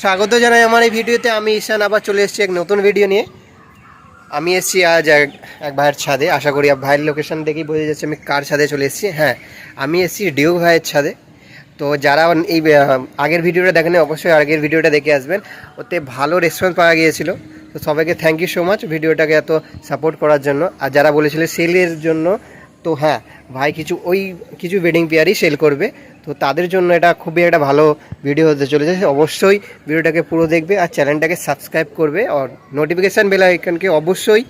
স্বাগত জানাই আমার এই ভিডিওতে। আমি ঈশান আবার চলে এসেছি এক নতুন ভিডিও নিয়ে। আমি এসেছি আজ এক ভাইয়ের ছাদে। আশা করি ভাইয়ের লোকেশন দেখেই বোঝা যাচ্ছে আমি কার ছাদে চলে এসেছি। হ্যাঁ, আমি এসেছি ডিউক ভাইয়ের ছাদে। তো যারা এই আগের ভিডিওটা দেখেন অবশ্যই আগের ভিডিওটা দেখে আসবেন, ওতে ভালো রেসপন্স পাওয়া গিয়েছিল। তো সবাইকে থ্যাংক ইউ সো মাচ ভিডিওটাকে এত সাপোর্ট করার জন্য। আর যারা বলেছিল সেলের জন্য, তো হ্যাঁ ভাই কিছু ওয়েডিং পেয়ারই সেল করবে। তো তাদের জন্য এটা খুবই একটা ভালো ভিডিও হতে চলেছে। অবশ্যই ভিডিওটাকে পুরো দেখবে আর চ্যানেলটাকে সাবস্ক্রাইব করবে আর নোটিফিকেশান বেল আইকনকে অবশ্যই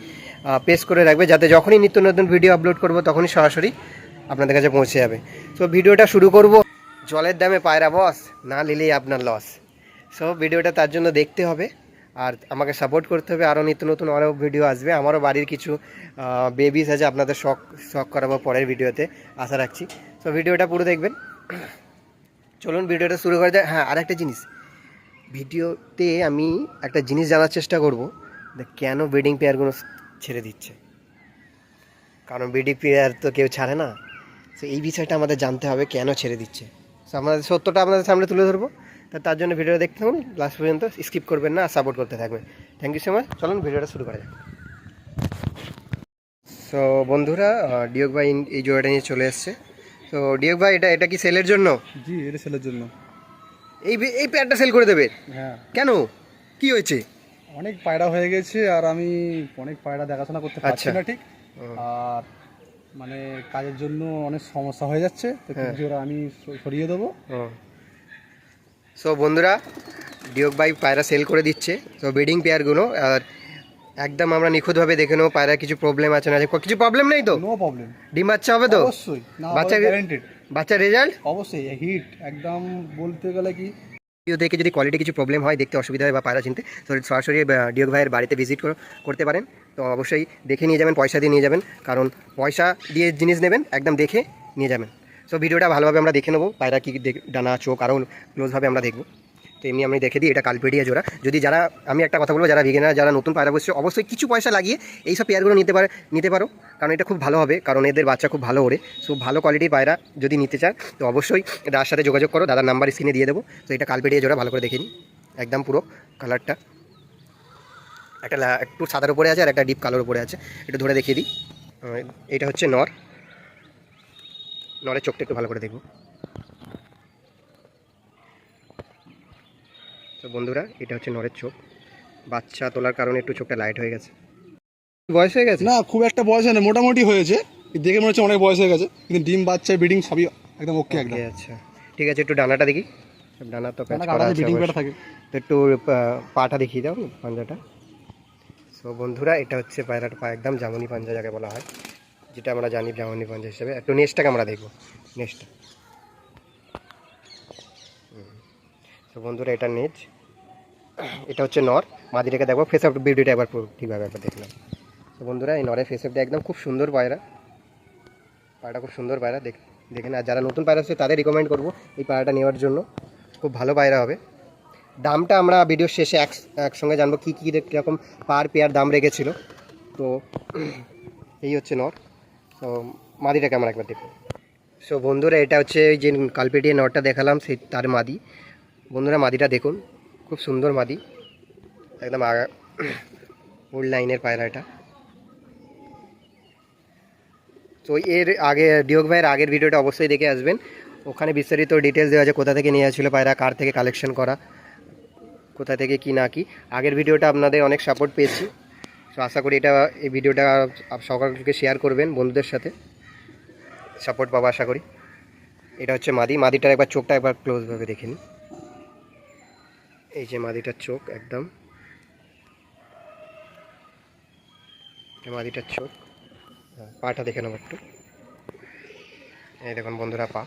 প্রেস করে রাখবে, যাতে যখনই নিত্য নতুন ভিডিও আপলোড করব তখনই সরাসরি আপনাদের কাছে পৌঁছে যাবে। তো ভিডিওটা শুরু করব। জলের দামে পায়রা বস, না নিলেই আপনার লস। সো ভিডিওটা তার জন্য দেখতে হবে আর আমাকে সাপোর্ট করতে হবে। আরও নিত্য নতুন আরও ভিডিও আসবে। আমারও বাড়ির কিছু বেবিস আছে, আপনাদের শখ করাবো পরের ভিডিওতে, আশা রাখছি। সো ভিডিওটা পুরো দেখবেন। চলুন ভিডিওটা শুরু করে দেয়। হ্যাঁ, আর একটা জিনিস, ভিডিওতে আমি একটা জিনিস জানার চেষ্টা করব, কেন ব্রিডিং পেয়ারগুলো ছেড়ে দিচ্ছে। কারণ ব্রিডিং পেয়ার তো কেউ ছাড়ে না। তো এই বিষয়টা আমাদের জানতে হবে, কেন ছেড়ে দিচ্ছে। সো আমাদের সত্যটা আপনাদের সামনে তুলে ধরবো। তার জন্য ভিডিওটা দেখতে থাকুন লাস্ট পর্যন্ত, স্কিপ করবেন না আর সাপোর্ট করতে থাকবেন। Thank you so much. চলুন ভিডিওটা শুরু করা যাক। সো বন্ধুরা, ডিওক ভাই এই জোড়াটা নিয়ে চলে এসছে। তো ডিওক ভাই, এটা কি সেলের জন্য? জি, এটা সেলের জন্য। এই এই পেয়ারটা সেল করে দেবে? হ্যাঁ। কেন, কি হয়েছে? অনেক পায়রা হয়ে গেছে আর আমি অনেক পায়রা দেখাশোনা করতে পারছি না ঠিক। আর মানে কাজের জন্য অনেক সমস্যা হয়ে যাচ্ছে, তো জোড়া আমি সরিয়ে দেবো। সো বন্ধুরা, ডিওক ভাই পায়রা সেল করে দিচ্ছে। তো ব্রিডিং পেয়ারগুলো আর একদম আমরা নিখুঁতভাবে দেখে নেবো পায়রা কিছু প্রবলেম আছে না। কিছু প্রবলেম নেই তো? No problem. ডিম বাচ্চা হবে তো? অবশ্যই। না, বাচ্চা গ্যারান্টেড। বাচ্চা রেজাল্ট অবশ্যই হিট একদম। বলতে গেলে কি, ভিডিও দেখে যদি কোয়ালিটি কিছু প্রবলেম হয়, দেখতে অসুবিধা হয় বা পায়রা চিনতে, তো সরাসরি ডিওক ভাইয়ের বাড়িতে ভিজিট করতে পারেন। তো অবশ্যই দেখে নিয়ে যাবেন, পয়সা দিয়ে নিয়ে যাবেন। কারণ পয়সা দিয়ে জিনিস নেবেন, একদম দেখে নিয়ে যাবেন। সো ভিডিওটা ভালোভাবে আমরা দেখে নেবো, পায়রা কী ডানা চোখ আরও ক্লোজভাবে আমরা দেখবো। তো এমনি আমি দেখে দিই, এটা কালপেডিয়া জোড়া। যদি যারা, আমি একটা কথা বলবো, যারা বিগিনার, যারা নতুন পায়রা বসছে, অবশ্যই কিছু পয়সা লাগিয়ে এইসব পেয়ারগুলো নিতে পারো। কারণ এটা খুব ভালো হবে, কারণ এদের বাচ্চা খুব ভালো ওড়ে। সো ভালো কোয়ালিটির পায়রা যদি নিতে চান তো অবশ্যই দাদার সাথে যোগাযোগ করো, দাদার নাম্বার স্ক্রিনে দিয়ে দেবো। তো এটা কালপেডিয়া জোড়া, ভালো করে দেখে নিই। একদম পুরো কালারটা একটা একটু সাদার উপরে আছে আর একটা ডিপ কালোর উপরে আছে। একটু ধরে দেখিয়ে দিই। এটা হচ্ছে নরের চোখটা একটু ভালো করে দেখবো। তো বন্ধুরা, এটা হচ্ছে নরের চোখ। বাচ্চা তোলার কারণে একটু চোখটা লাইট হয়ে গেছে। বয়স হয়ে গেছে না খুব একটা বয়স হয় না, মোটামুটি হয়েছে। দেখে মনে হচ্ছে অনেক বয়স হয়ে গেছে, কিন্তু ডিম বাচ্চা ব্রিডিং সবই একদম ওকে একদম। আচ্ছা ঠিক আছে, একটু ডানাটা দেখি। ডানা তো প্যাচ করা আছে ব্রিডিং অবশ্য। থাকে। তো একটু পাটা দেখিয়ে দাও, পাঞ্জাটা। সো বন্ধুরা, এটা হচ্ছে পায়রাটা পা, একদম জামুনি পাঞ্জা যাকে বলা হয়, যেটা আমরা জানি জামুনি পাঞ্জা হিসেবে। একটু নেক্সটটাকে আমরা দেখবো, নেক্সটটা। তো বন্ধুরা, এটা নেজ, এটা হচ্ছে নর। মাদিটাকে দেখবো, ফেস অফ বিউটিটা একবার ঠিকভাবে একবার দেখলাম। তো বন্ধুরা, এই নরের ফেস অফটা একদম খুব সুন্দর পায়রা। পায়রাটা খুব সুন্দর পায়রা, দেখেন। আর যারা নতুন পায়রা আছে তাদের রিকমেন্ড করবো এই পায়রাটা নেওয়ার জন্য, খুব ভালো পায়রা হবে। দামটা আমরা ভিডিওর শেষে একসঙ্গে জানবো কী কীরকম পার পেয়ার দাম রেখেছিল। তো এই হচ্ছে নর। তো মাদিটাকে আমরা একবার দেখব। সো বন্ধুরা, এটা হচ্ছে যে কালপেটিয়া নরটা দেখালাম, সেই তার মাদি। বন্ধুরা, মাদিটা দেখুন, খুব সুন্দর মাদি, একদম ওল্ড লাইনের পায়রা এটা। তো এর আগে ডিওক ভাইয়ের আগের ভিডিওটা অবশ্যই দেখে আসবেন, ওখানে বিস্তারিত ডিটেলস দেওয়া আছে, কোথা থেকে নিয়ে আসছিল পায়রা, কার থেকে কালেকশন করা, কোথা থেকে কি না কি। আগের ভিডিওটা আপনাদের অনেক সাপোর্ট পেয়েছি। তো আশা করি এই ভিডিওটা সকলকে শেয়ার করবেন বন্ধুদের সাথে, সাপোর্ট পাবো আশা করি। এটা হচ্ছে মাদিটার একবার চোখটা একবার ক্লোজভাবে দেখে নিন। এই যে মাদিটার চোখ, একদম মাদিটার চোখ। পাটা দেখে নেবো একটু। এই দেখুন বন্ধুরা, পা।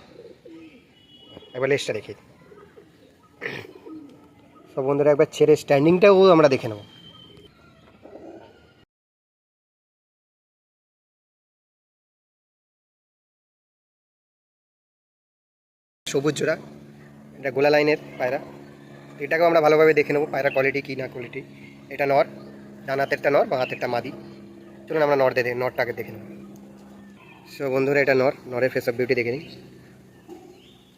একবার লেজটা দেখি। সব বন্ধুরা, একবার ছেড়ে স্ট্যান্ডিংটাও আমরা দেখে নেব। সবুজ জোড়া, এটা গোলা লাইনের পায়রা। এটাকেও আমরা ভালোভাবে দেখে নেবো, পায়রা কোয়ালিটি কি না কোয়ালিটি। এটা নর, ডান হাতেরটা নর, বাঁ হাতেরটা মাদি। চলুন আমরা নরটাকে দেখে নেব। সো বন্ধুরা, এটা নরের ফেস অফ বিউটি দেখে নিই।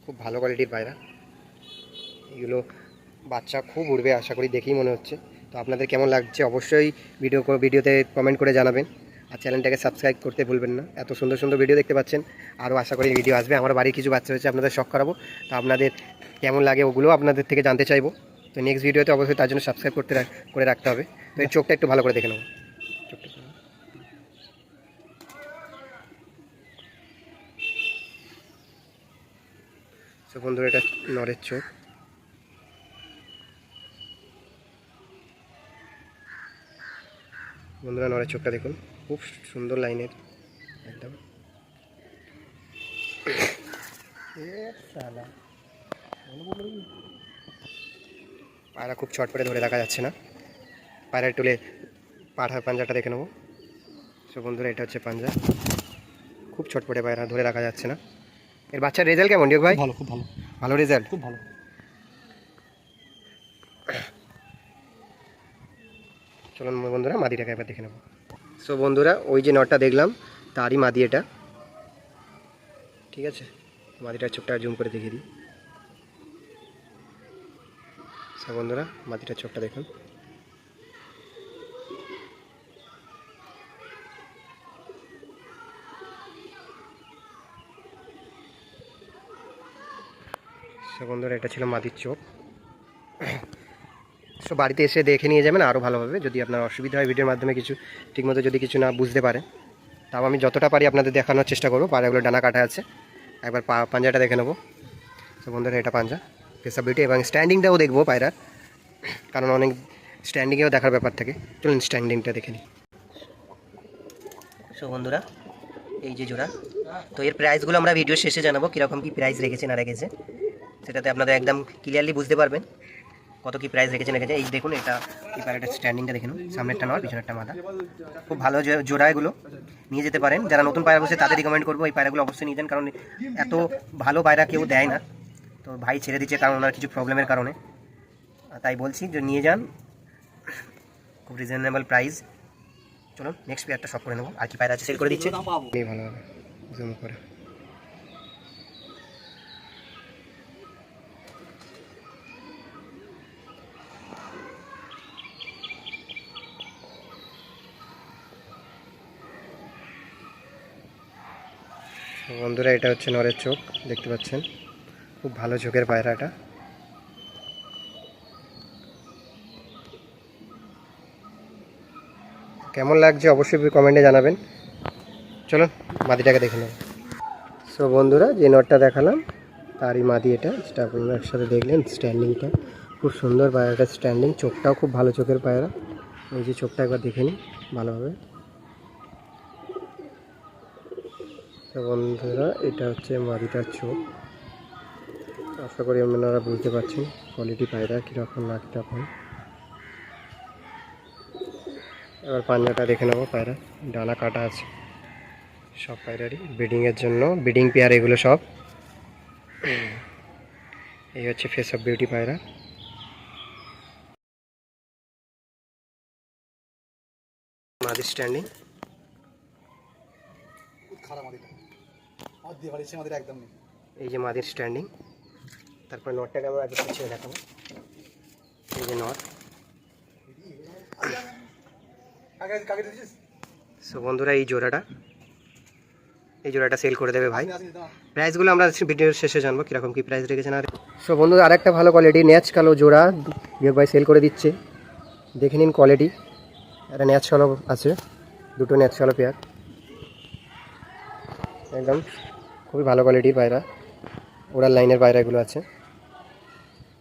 খুব ভালো কোয়ালিটির পায়রা। এগুলো বাচ্চা খুব উড়বে আশা করি, দেখেই মনে হচ্ছে। তো আপনাদের কেমন লাগছে অবশ্যই ভিডিওতে কমেন্ট করে জানাবেন। আর চ্যানেলটাকে সাবস্ক্রাইব করতে ভুলবেন না। এত সুন্দর সুন্দর ভিডিও দেখতে পাচ্ছেন, আরও আশা করি ভিডিও আসবে। আমার বাড়ির কিছু বাচ্চা হয়েছে, আপনাদের শখ করাবো। তো আপনাদের কেমন লাগে ওগুলো আপনাদের থেকে জানতে চাইবো। তো নেক্সট ভিডিওতে অবশ্যই তার জন্য সাবস্ক্রাইব করে রাখতে হবে। তো এই চোখটা একটু ভালো করে দেখে নেবো। চোখটা তো বন্ধুরা, এটা নরের চোখ। বন্ধুরা, নরের চোখটা দেখুন, খুব সুন্দর লাইনের একদম। পায়রা খুব ছটপটে, ধরে রাখা যাচ্ছে না। পায়রার টুলে পাঞ্জাটা দেখে নেবো। তো বন্ধুরা, এটা হচ্ছে পাঞ্জা, খুব ছটপটে পায়রা, ধরে রাখা যাচ্ছে না। এর বাচ্চার রেজাল্ট কেমন ডিওক ভাই? ভালো, খুব ভালো, ভালো রেজাল্ট, খুব ভালো। চলুন বন্ধুরা, মাদিটাকে এবার দেখে নেব। সো বন্ধুরা, ওই যে নটটা দেখলাম তারই মাদি এটা, ঠিক আছে। মাদিটার চোখটা জুম করে দেখিয়ে দিই। সো বন্ধুরা, মাদিটার চোখটা দেখুন। সো বন্ধুরা, এটা ছিল মাদির চোখ। সো বাড়িতে এসে দেখে নিয়ে যাবেন আরও ভালোভাবে। যদি আপনার অসুবিধা হয় ভিডিওর মাধ্যমে কিছু ঠিকমতো যদি কিছু না বুঝতে পারেন, তাও আমি যতটা পারি আপনাদের দেখানোর চেষ্টা করবো। পায়রাগুলো ডানা কাটা আছে, একবার পাঞ্জাটা দেখে নেবো। তো বন্ধুরা, এটা পাঞ্জা, ফেসাবিলিটি এবং স্ট্যান্ডিংটাও দেখবো পায়রার, কারণ অনেক স্ট্যান্ডিংয়েও দেখার ব্যাপার থাকে। চলুন স্ট্যান্ডিংটা দেখে নিই। সো বন্ধুরা, এই যে জোড়া, তো এর প্রাইসগুলো আমরা ভিডিও শেষে জানাবো, কীরকম কী প্রাইস রেখেছে না রেখেছে, সেটাতে আপনারা একদম ক্লিয়ারলি বুঝতে পারবেন কত কী প্রাইস রেখেছে না রেখেছে। এই দেখুন, এটা এই পায়রাটার স্ট্যান্ডিংটা দেখুন, সামনেরটা নয় পিছনেরটা মাথা। খুব ভালো জোড়া, এগুলো নিয়ে যেতে পারেন। যারা নতুন পায়রা বসে তাদের রিকমেন্ড করবো এই পায়রাগুলো অবশ্যই নিয়ে যান, কারণ এত ভালো পায়রা কেউ দেয় না। তো ভাই ছেড়ে দিচ্ছে কারণ ওনার কিছু প্রবলেমের কারণে, তাই বলছি যে নিয়ে যান, খুব রিজনেবল প্রাইস। চলুন নেক্সট পেয়ারটা সব করে নেবো। আর কি পায়রা আছে সেল করে দিচ্ছে, ভালো হবে জুম করে। বন্ধুরা, এটা হচ্ছে নরের চোখ, দেখতে পাচ্ছেন, খুব ভালো চোখের পায়রাটা। কেমন লাগছে অবশ্যই কমেন্টে জানাবেন। চলুন মাদিটাকে দেখে নেব। সো বন্ধুরা, যে নটটা দেখালাম তারই মাদি এটা, যেটা আপনারা একসাথে দেখলেন। স্ট্যান্ডিংটা খুব সুন্দর পায়রাটার স্ট্যান্ডিং, চোখটাও খুব ভালো চোখের পায়রা। ওই যে চোখটা একবার দেখে নিন ভালোভাবে। তো বন্ধুরা, এটা হচ্ছে মাদিটার চোখ। আশা করি আপনারা বুঝতে পারছেন কোয়ালিটি পায়রা কীরকম না কীরকম। এবার পাঞ্জাটা দেখে নেবো। পায়রা ডানা কাটা আছে সব পায়রারই, ব্রিডিংয়ের জন্য, ব্রিডিং পেয়ার এগুলো সব। এই হচ্ছে ফেস অফ বিউটি পায়রা। মাদির স্ট্যান্ডিং, এই যে মাদির স্ট্যান্ডিং। তারপর নটটাকে আমরা আগে পিছিয়ে দেখাবো। এই যে নট। সো বন্ধুরা, এই জোড়াটা সেল করে দেবে ভাই। প্রাইসগুলো আমরা ভিডিওর শেষে জানবো কীরকম কী প্রাইস রেখেছেন। আর সো বন্ধুরা, আরেকটা ভালো কোয়ালিটি ন্যাচ কালো জোড়া বিয়োগ ভাই সেল করে দিচ্ছে, দেখে নিন কোয়ালিটি। একটা ন্যাচ কালো আছে, দুটো ন্যাচ কালো পেয়ার, একদম খুবই ভালো কোয়ালিটির পায়রা, ওরাল লাইনের পায়রাগুলো আছে।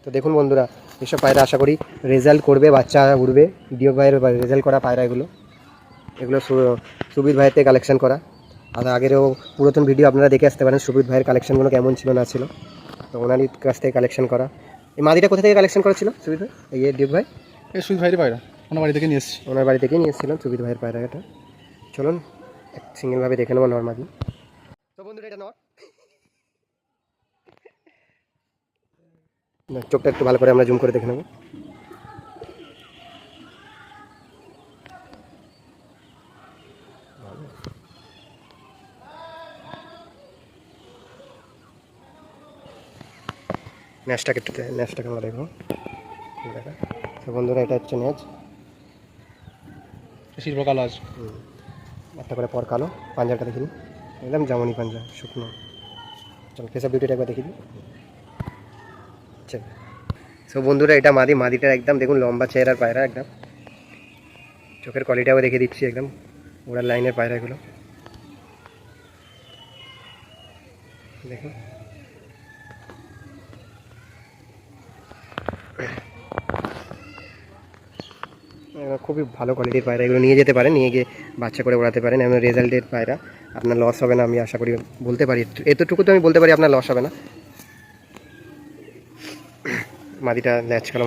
তো দেখুন বন্ধুরা, এসব পায়রা আশা করি রেজাল্ট করবে, বাচ্চা উড়বে। বিয়োগ ভাইয়ের রেজাল্ট করা পায়রা এগুলো সুবির ভাইয়ের থেকে কালেকশন করা। আর আগেরও পুরাতন ভিডিও আপনারা দেখে আসতে পারেন সুবির ভাইয়ের কালেকশনগুলো কেমন ছিল না ছিল। তো ওনারই কাছ থেকে কালেকশন করা। এই মাদিটা কোথা থেকে কালেকশন করা ছিল সুবির ভাই? এই ডিউক ভাই, এই সুবির ভাইয়ের পায়রা ওনার বাড়ি থেকে নিয়ে এসেছি। ওনার বাড়ি থেকেই নিয়ে এসেছিলাম সুবির ভাইয়ের পায়রা এটা। চলুন সিঙ্গেলভাবে দেখে নেবো নর্মাদি। তো বন্ধুরা, এটা চোখটা একটু ভালো করে আমরা জুম করে দেখে নেবো। ন্যাশটাকে আমরা দেখবো। দেখা। তো বন্ধুরা এটা হচ্ছে নেজ, শিল্প কালো আছে, একটা করে পর কালো। পাঞ্জাটা দেখিনি, একদম জামনি পাঞ্জা, শুকনো। চল কেসব বিউটিটা একবার দেখি দিই। চল। সো বন্ধুরা এটা মাদি, মাদিটার একদম দেখুন লম্বা চেহারার পায়রা, একদম চোখের কোয়ালিটিটাও দেখে দিচ্ছি, একদম ওড়ার লাইনের পায়রা এগুলো দেখুন। খুবই ভালো কোয়ালিটির পায়রা, এগুলো নিয়ে যেতে পারেন, নিয়ে গিয়ে বাচ্চা করে ওড়াতে পারেন। এমন রেজাল্টের পায়রা, আপনার লস হবে না, আমি আশা করি বলতে পারি, এতটুকু তো আমি বলতে পারি আপনার লস হবে না। মাদিটা ন্যাচ কালো,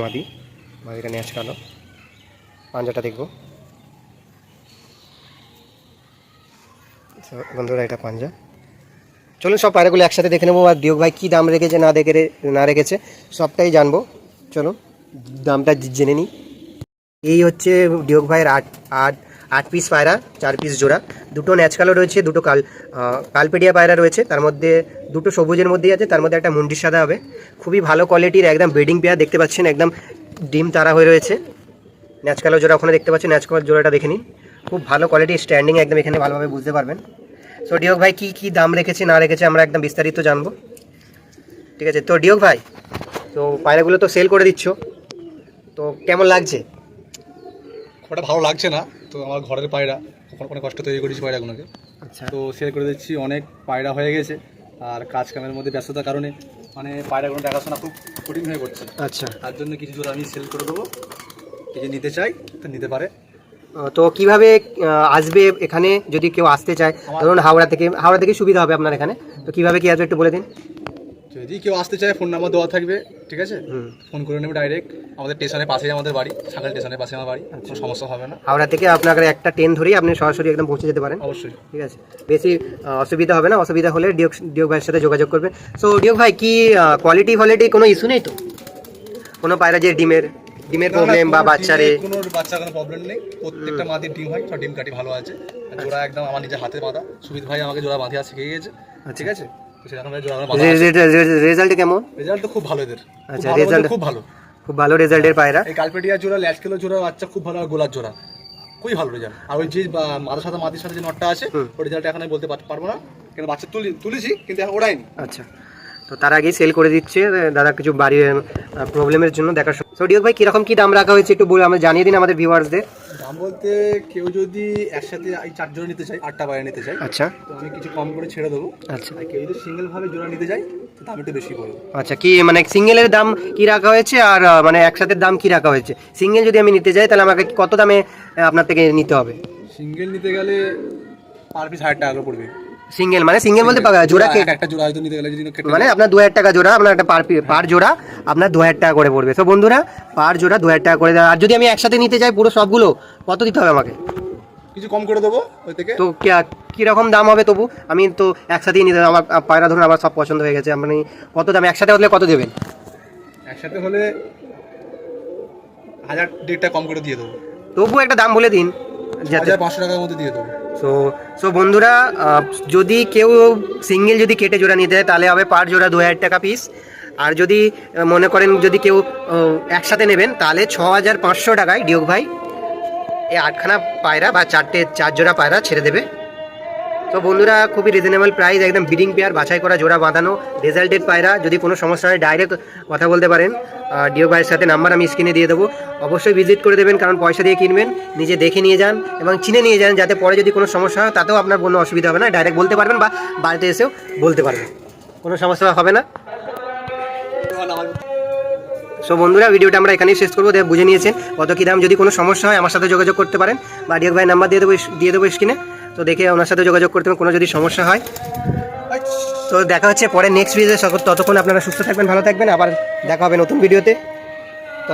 মাদিটা ন্যাচ কালো। পাঞ্জাটা দেখবো বন্ধুরা, এটা পাঞ্জা। চলুন সব পায়রাগুলো একসাথে দেখে নেবো, আর ডিওক ভাই কী দাম রেখেছে না রেখেছে সবটাই জানবো। চলুন দামটা জেনে নিই। এই হচ্ছে ডিওক ভাইয়ের আট পিস পায়রা, 4 পিস জোড়া। দুটো ন্যাচ কালো রয়েছে, দুটো কালপেডিয়া পায়রা রয়েছে, তার মধ্যে দুটো সবুজের মধ্যেই আছে, তার মধ্যে একটা মুন্ডির সাদা হবে। খুবই ভালো কোয়ালিটির একদম ব্রিডিং পেয়ার, দেখতে পাচ্ছেন একদম ডিম তারা হয়ে রয়েছে। ন্যাচ কালো জোড়া ওখানে দেখতে পাচ্ছেন, ন্যাচ কালো জোড়াটা দেখে নিন, খুব ভালো কোয়ালিটির স্ট্যান্ডিং একদম, এখানে ভালোভাবে বুঝতে পারবেন। সো ডিওক ভাই কী দাম রেখেছে না রেখেছে আমরা একদম বিস্তারিত জানবো, ঠিক আছে? তো ডিওক ভাই, তো পায়রাগুলো তো সেল করে দিচ্ছ, তো কেমন লাগছে? ওটা ভালো লাগছে না, তো আমার ঘরের পায়রা অনেক কষ্ট তৈরি করেছি পায়রাগুলোকে, আচ্ছা, তো সেল করে দিচ্ছি। অনেক পায়রা হয়ে গেছে, আর কাজ কামের মধ্যে ব্যস্ততার কারণে মানে পায়রাগুলো দেখাশোনা খুব কঠিন হয়ে পড়ছে। আচ্ছা, তার জন্য কিছু জোড়া আমি সেল করে দেবো, কিছু নিতে চাই তো নিতে পারে। তো কিভাবে আসবে এখানে যদি কেউ আসতে চায়? ধরুন হাওড়া থেকে সুবিধা হবে আপনার এখানে, তো কিভাবে কি আসবে একটু বলে দিন। যদি কেউ আসতে চায় ফোন নাম্বার দেওয়া থাকবে, ঠিক আছে, ফোন করে নেবে ডাইরেক্ট। আমাদের স্টেশনের পাশেই আমাদের বাড়ি, সাকাল স্টেশনের পাশে আমার বাড়ি, কোনো সমস্যা হবে না। হাওড়া থেকে আপনাকে একটা ট্রেন ধরেই আপনি সরাসরি একদম পৌঁছে যেতে পারেন, অবশ্যই, ঠিক আছে? বেশি অসুবিধা হবে না, অসুবিধা হলে ডিওক ভাইয়ের সাথে যোগাযোগ করবেন। সো ডিওক ভাই কি কোয়ালিটি কোনো ইস্যু নেই তো? কোনো পায়রা যে ডিমের প্রবলেম বা বাচ্চারে কোনো প্রবলেম নেই, প্রত্যেকটা মাদির ডিম হয়, সব ডিম কাটি ভালো আছে। জোড়া একদম আমার নিজের হাতে বাঁধা, সুবিধ ভাই আমাকে জোড়া বাঁধিয়া শিখিয়ে গেছে, ঠিক আছে? রেজাল্ট কেমন? রেজাল্ট তো খুব ভালো এদের, আচ্ছা, রেজাল্ট খুব ভালো রেজাল্টের পায়রা। এই কালপেটিয়া জোড়া, ল্যাচ কিলো জোড়া বাচ্চা খুব ভালো, আর গোলার জোড়া খুবই ভালো রেজাল্ট। আর ওই যে মাদির সাথে যে নটটা আছে, ওই রেজাল্ট এখন আমি বলতে পারবো না, কিন্তু বাচ্চা তুলেছি কিন্তু এখন ওড়াইনি। আচ্ছা, তো তার আগেই সেল করে দিচ্ছে দাদা কিছু বাড়ির প্রবলেমের জন্য দেখার। সো ডিওক ভাই কীরকম কী দাম রাখা হয়েছে একটু বলে আমরা জানিয়ে দিন আমাদের ভিউয়ার্সদের। দাম বলতে কেউ যদি একসাথে এই 4 জোড়া নিতে চাই, 8টা পায়রা নিতে চাই, আচ্ছা, তো আমি কিছু কম করে ছেড়ে দেবো। আচ্ছা, আর কেউ যদি সিঙ্গেল ভাবে জোড়া নিতে চাই, তো দাম একটু বেশি পড়বে। আচ্ছা, কি মানে সিঙ্গেলের দাম কি রাখা হয়েছে, আর মানে একসাথে দাম কি রাখা হয়েছে? সিঙ্গেল যদি আমি নিতে যাই তাহলে আমাকে কত দামে আপনার থেকে নিতে হবে? সিঙ্গেল নিতে গেলে পার পিস 1000 টাকা করে পড়বে। সিঙ্গেল মানে সিঙ্গেল বলতে জোড়া একটা জোড়া হয়তো নিতে গেলে যদি মানে আপনার 2000 টাকা জোড়া, আপনার একটা পার জোড়া আপনার 2000 টাকা করে পড়বে। তো বন্ধুরা পার জোড়া 2000 টাকা করে। আর যদি আমি একসাথে নিতে চাই পুরো সবগুলো, কত দিতে হবে আমাকে? কিছু কম করে দেবো ওই থেকে। তো কীরকম দাম হবে তবু? আমি তো একসাথেই নিতে, আমার পায়রা ধরুন আমার সব পছন্দ হয়ে গেছে, আপনি কত দাম একসাথে হলে কত দেবেন? একসাথে হলে 1000-1.5 টাকা কম করে দিয়ে দেবো। তবু একটা দাম বলে দিন, 1500 টাকার মধ্যে দিয়ে দেবো। সো বন্ধুরা, যদি কেউ সিঙ্গেল যদি কেটে জোড়া নিতে হয় তাহলে হবে পার জোড়া 2000 টাকা পিস। আর যদি মনে করেন যদি কেউ একসাথে নেবেন তাহলে 6500 টাকায় ডিওক ভাই এই 8খানা পায়রা বা 4 জোড়া পায়রা ছেড়ে দেবে। তো বন্ধুরা খুবই রিজনেবল প্রাইস, একদম ব্রিডিং পেয়ার, বাছাই করা জোড়া বাঁধানো রেজাল্টেড পায়রা। যদি কোনো সমস্যা হয় ডাইরেক্ট কথা বলতে পারেন, ডিওক ভাইয়ের সাথে নাম্বার আমি স্ক্রিনে দিয়ে দেবো, অবশ্যই ভিজিট করে দেবেন, কারণ পয়সা দিয়ে কিনবেন, নিজে দেখে নিয়ে যান এবং চিনে নিয়ে যান, যাতে পরে যদি কোনো সমস্যা হয় তাতেও আপনার কোনো অসুবিধা হবে না, ডাইরেক্ট বলতে পারবেন বা বাড়িতে এসেও বলতে পারবেন, কোনো সমস্যা হবে না। সো বন্ধুরা ভিডিওটা আমরা এখানেই শেষ করবো, বুঝে নিয়েছেন কত কী দাম। যদি কোনো সমস্যা হয় আমার সাথে যোগাযোগ করতে পারেন, বা ডিওক ভাইয়ের নাম্বার দিয়ে দেবো স্ক্রিনে, তো দেখে ওনার সাথে যোগাযোগ করতে হবে কোনো যদি সমস্যা হয়। তো দেখা হচ্ছে পরে নেক্সট ভিডিওতে, ততক্ষণ আপনারা সুস্থ থাকবেন, ভালো থাকবেন, আবার দেখা হবে নতুন ভিডিওতে। তো